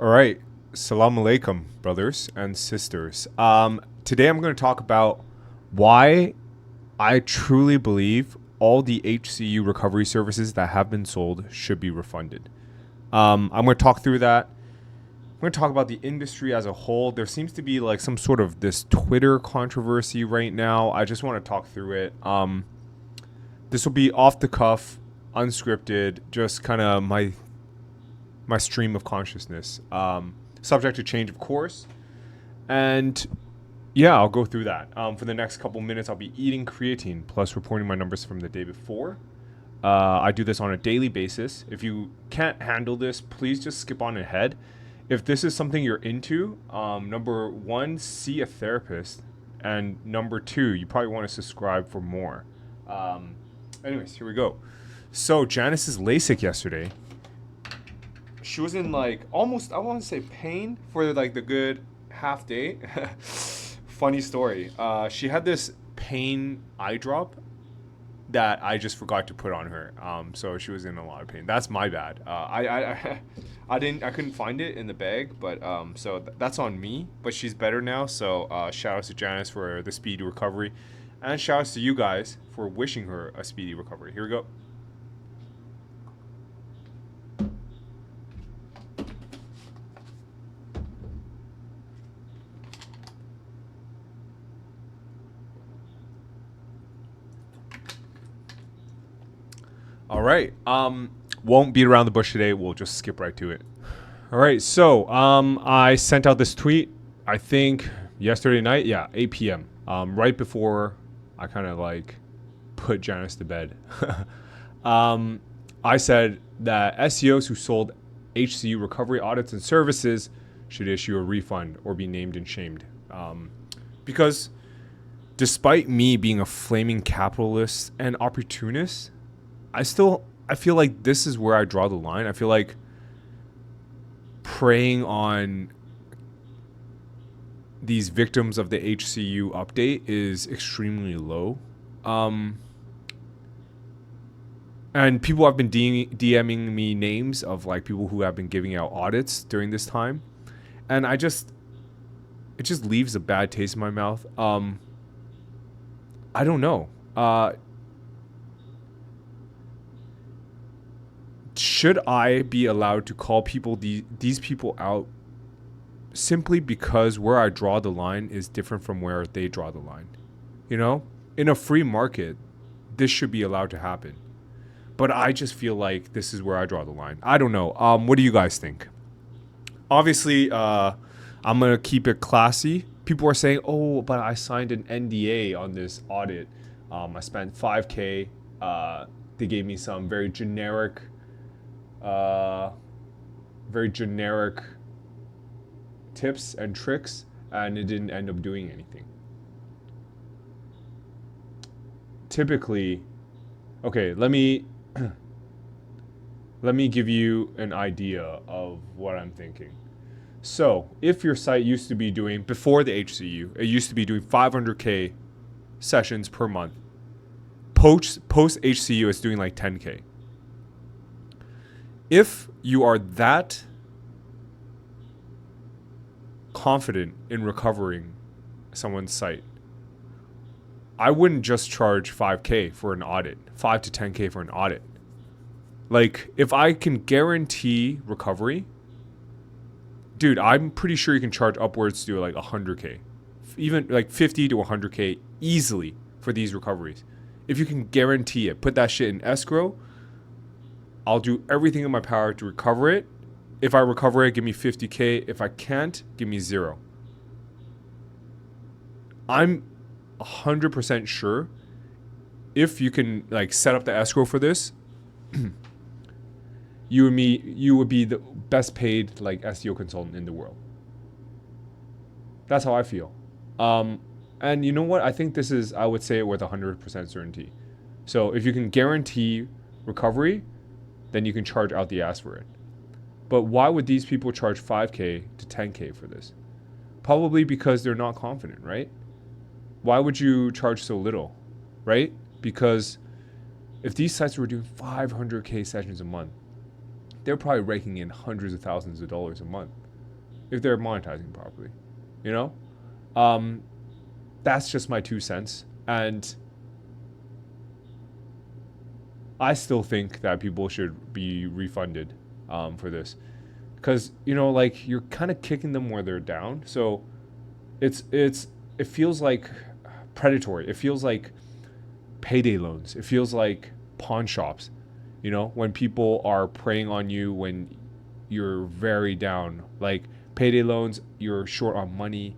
All right. Salam alaikum, brothers and sisters. Today I'm going to talk about why I truly believe all the HCU recovery services that have been sold should be refunded. I'm going to talk through that. I'm going to talk about the industry as a whole. There seems to be like some sort of this Twitter controversy right now. I just want to talk through it. This will be off the cuff, unscripted, just kind of my stream of consciousness. Subject to change, of course. And yeah, I'll go through that. For the next couple minutes, I'll be eating creatine plus reporting my numbers from the day before. I do this on a daily basis. If you can't handle this, please just skip on ahead. If this is something you're into, number one, see a therapist. And number two, you probably want to subscribe for more. Anyways, here we go. So Janice's LASIK yesterday. She was in like almost, I want to say pain for like the good half day. Funny story. She had this pain eye drop that I just forgot to put on her. So she was in a lot of pain. That's my bad. I couldn't find it in the bag, but so that's on me. But she's better now. So shout outs to Janice for the speedy recovery, and shout outs to you guys for wishing her a speedy recovery. Here we go. All right. Won't beat around the bush today. We'll just skip right to it. All right. So, I sent out this tweet, I think yesterday night. Yeah, 8 p.m. Right before I kind of like put Janice to bed. I said that SEOs who sold HCU recovery audits and services should issue a refund or be named and shamed. Because despite me being a flaming capitalist and opportunist, I feel like this is where I draw the line. I feel like preying on these victims of the HCU update is extremely low. And people have been DMing me names of like people who have been giving out audits during this time. And it just leaves a bad taste in my mouth. I don't know. Should I be allowed to call these people out simply because where I draw the line is different from where they draw the line? You know, in a free market, this should be allowed to happen. But I just feel like this is where I draw the line. I don't know. What do you guys think? Obviously, I'm going to keep it classy. People are saying, oh, but I signed an NDA on this audit. I spent $5K. They gave me some very generic tips and tricks, and it didn't end up doing anything. Typically, okay, let me give you an idea of what I'm thinking. So, if your site used to be doing, before the HCU, it used to be doing 500K sessions per month. Post HCU, it's doing like 10K. If you are that confident in recovering someone's site, I wouldn't just charge 5K for an audit, 5 to 10K for an audit. Like, if I can guarantee recovery, dude, I'm pretty sure you can charge upwards to like 100K, even like 50 to 100K easily for these recoveries. If you can guarantee it, put that shit in escrow. I'll do everything in my power to recover it. If I recover it, give me 50K. If I can't, give me 0. I'm 100% sure if you can like set up the escrow for this, you would be the best paid like SEO consultant in the world. That's how I feel. And you know what? I think this is, I would say it with 100% certainty. So if you can guarantee recovery, then you can charge out the ass for it. But why would these people charge 5K to 10K for this? Probably because they're not confident, right? Why would you charge so little, right? Because if these sites were doing 500K sessions a month, they're probably raking in hundreds of thousands of dollars a month if they're monetizing properly. You know, that's just my 2 cents, and I still think that people should be refunded for this, because like you're kind of kicking them where they're down. So it feels like predatory. It feels like payday loans. It feels like pawn shops. When people are preying on you when you're very down, like payday loans, you're short on money,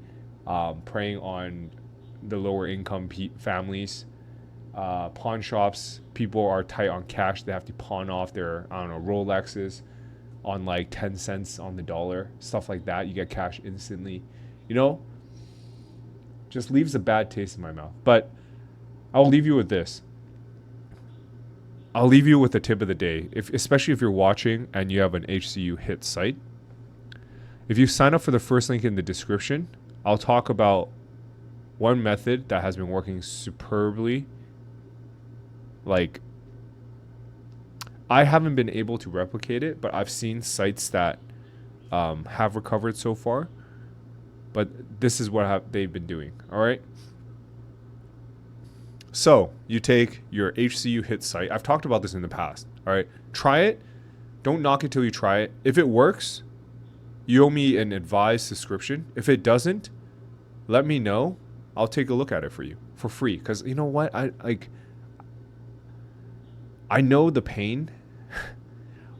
preying on the lower income families. Pawn shops, people are tight on cash. They have to pawn off their, Rolexes on like 10 cents on the dollar, stuff like that. You get cash instantly, just leaves a bad taste in my mouth. But I'll leave you with this. I'll leave you with the tip of the day. Especially if you're watching and you have an HCU hit site. If you sign up for the first link in the description, I'll talk about one method that has been working superbly. Like, I haven't been able to replicate it, but I've seen sites that have recovered so far. But this is what they've been doing. All right. So you take your HCU hit site. I've talked about this in the past. All right. Try it. Don't knock it till you try it. If it works, you owe me an advised subscription. If it doesn't, let me know. I'll take a look at it for you for free. Because you know what? I know the pain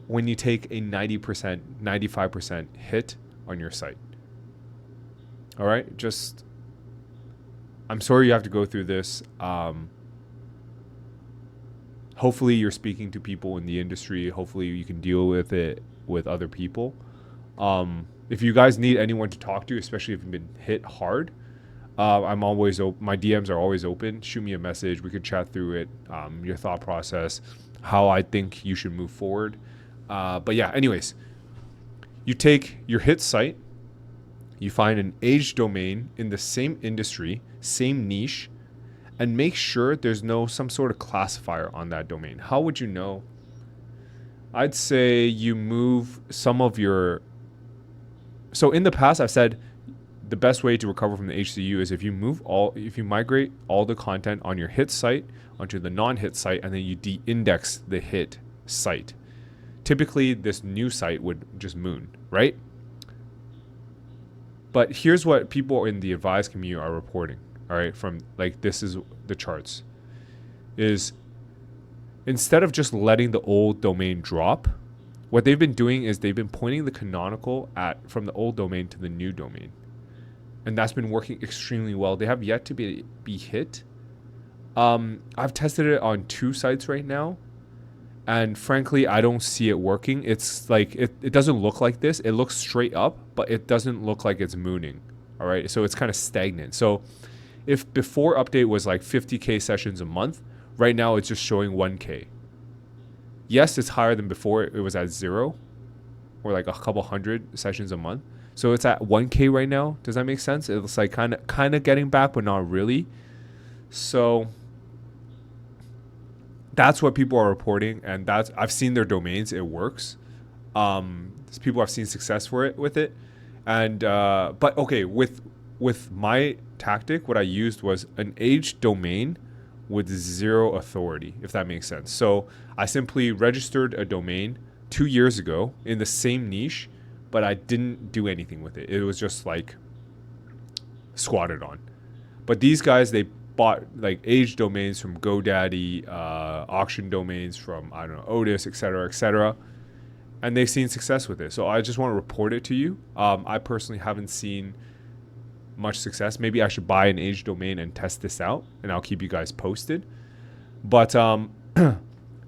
when you take a 90%, 95% hit on your site. All right? I'm sorry you have to go through this. Hopefully you're speaking to people in the industry. Hopefully you can deal with it with other people. If you guys need anyone to talk to, especially if you've been hit hard, I'm always open. My DMs are always open. Shoot me a message. We could chat through it, your thought process, how I think you should move forward. But yeah, anyways, you take your hit site, you find an aged domain in the same industry, same niche, and make sure there's some sort of classifier on that domain. How would you know? I'd say you move some of your... So in the past, I've said the best way to recover from the HCU is if you migrate all the content on your hit site onto the non-hit site, and then you de-index the hit site. Typically, this new site would just moon, right? But here's what people in the advised community are reporting. All right, from this is the charts. Is instead of just letting the old domain drop, what they've been doing is they've been pointing the canonical from the old domain to the new domain. And that's been working extremely well. They have yet to be hit. I've tested it on 2 sites right now. And frankly, I don't see it working. It's like, it doesn't look like this. It looks straight up, but it doesn't look like it's mooning. All right. So it's kind of stagnant. So if before update was like 50K sessions a month, right now it's just showing 1K. Yes, it's higher than before. It was at 0 or like a couple hundred sessions a month. So it's at 1K right now. Does that make sense? It's like kind of getting back, but not really. So that's what people are reporting, and I've seen their domains. It works. People have seen success with it, and but okay, with my tactic, what I used was an aged domain with 0 authority, if that makes sense. So I simply registered a domain 2 years ago in the same niche, but I didn't do anything with it. It was just like squatted on. But these guys, they bought like aged domains from GoDaddy, auction domains from, I don't know, Otis, etc., and they've seen success with it. So I just want to report it to you. I personally haven't seen much success. Maybe I should buy an aged domain and test this out, and I'll keep you guys posted. But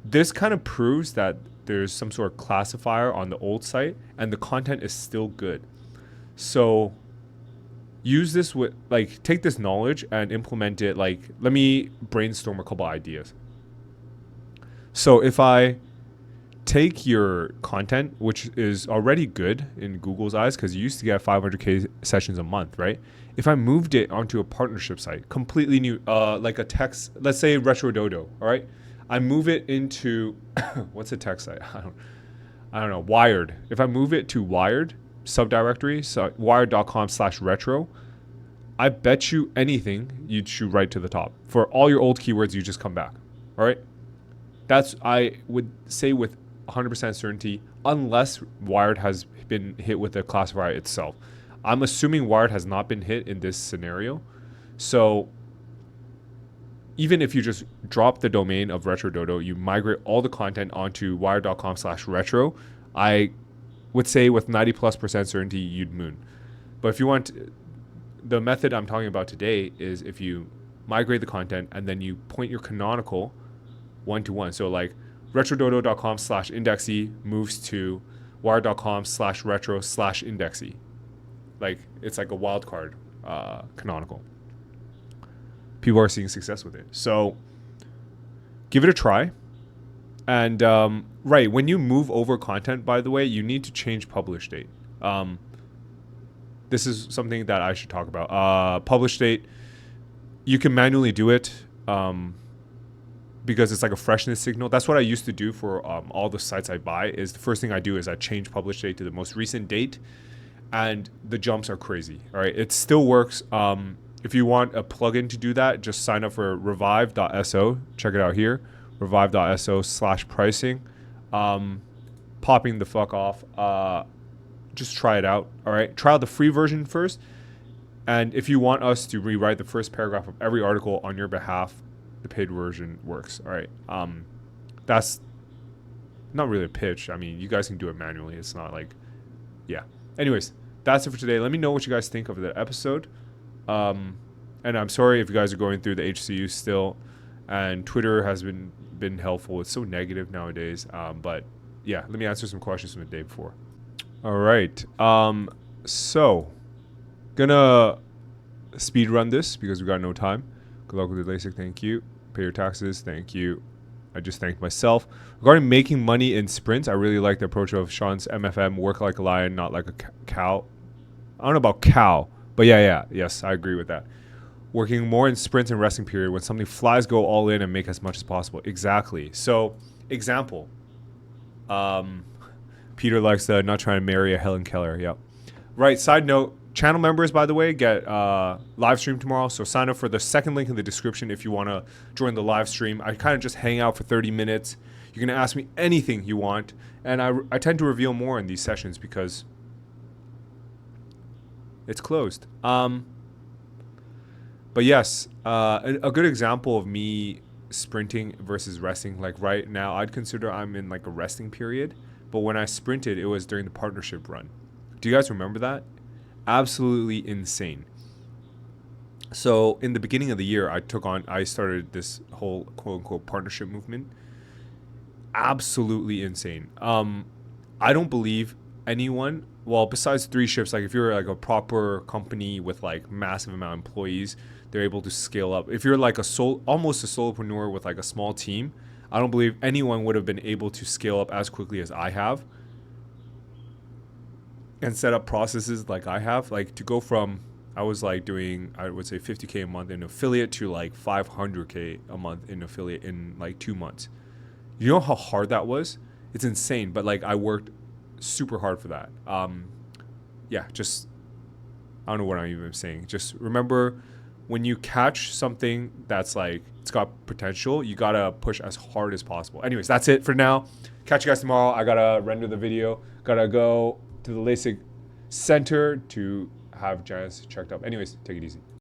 this kind of proves that there's some sort of classifier on the old site, and the content is still good. So use this take this knowledge and implement it. Like, let me brainstorm a couple ideas. So if I take your content, which is already good in Google's eyes, because you used to get 500K sessions a month, right? If I moved it onto a partnership site, completely new, like a text, let's say Retro Dodo, all right? I move it into, what's a text site? I don't know, Wired. If I move it to Wired subdirectory, so wired.com/retro, I bet you anything you'd shoot right to the top. For all your old keywords, you just come back. All right. That's, I would say with 100% certainty, unless Wired has been hit with the classifier itself. I'm assuming Wired has not been hit in this scenario. So even if you just drop the domain of RetroDodo, you migrate all the content onto wired.com/retro, I would say with 90+% certainty you'd moon. But if you want, the method I'm talking about today is if you migrate the content and then you point your canonical one-to-one. So like retrododo.com/indexy moves to wired.com/retro/indexy. Like it's like a wildcard canonical. People are seeing success with it. So give it a try. And right, when you move over content, by the way, you need to change publish date. This is something that I should talk about. Publish date, you can manually do it because it's like a freshness signal. That's what I used to do for all the sites I buy. Is the first thing I do is I change publish date to the most recent date, and the jumps are crazy. All right, it still works. If you want a plugin to do that, just sign up for Revive.so. Check it out here, Revive.so/pricing. Popping the fuck off. Just try it out. All right, try out the free version first. And if you want us to rewrite the first paragraph of every article on your behalf, the paid version works. All right. That's not really a pitch. I mean, you guys can do it manually. It's not like, yeah. Anyways, that's it for today. Let me know what you guys think of the episode. And I'm sorry if you guys are going through the HCU still, and Twitter has been helpful. It's so negative nowadays. But yeah, let me answer some questions from the day before. All right. So gonna speed run this because we got no time. Good luck with the LASIK. Thank you. Pay your taxes. Thank you. I just thanked myself. Regarding making money in sprints, I really like the approach of Sean's MFM, work like a lion, not like a cow. I don't know about cow, but yes, I agree with that. Working more in sprints and resting period. When something flies, go all in and make as much as possible. Exactly. So, example. Peter likes the not trying to marry a Helen Keller. Yep. Right. Side note. Channel members, by the way, get live stream tomorrow. So sign up for the second link in the description if you want to join the live stream. I kind of just hang out for 30 minutes. You're going to ask me anything you want. And I tend to reveal more in these sessions because it's closed. But yes, a good example of me sprinting versus resting. Like right now, I'd consider I'm in like a resting period. But when I sprinted, it was during the partnership run. Do you guys remember that? Absolutely insane. So in the beginning of the year, I started this whole quote unquote partnership movement. Absolutely insane. I don't believe anyone, well, besides 3 shifts, like if you're like a proper company with like massive amount of employees, they're able to scale up. If you're like almost a solopreneur with like a small team, I don't believe anyone would have been able to scale up as quickly as I have and set up processes like I have. Like to go from, I was like doing, I would say 50K a month in affiliate to like 500K a month in affiliate in like 2 months. You know how hard that was? It's insane. But like I worked super hard for that. Yeah, just, I don't know what I'm even saying. Just remember, when you catch something that's like, it's got potential, you gotta push as hard as possible. Anyways, that's it for now. Catch you guys tomorrow. I gotta render the video. Gotta go to the LASIK center to have Janice checked up. Anyways, take it easy.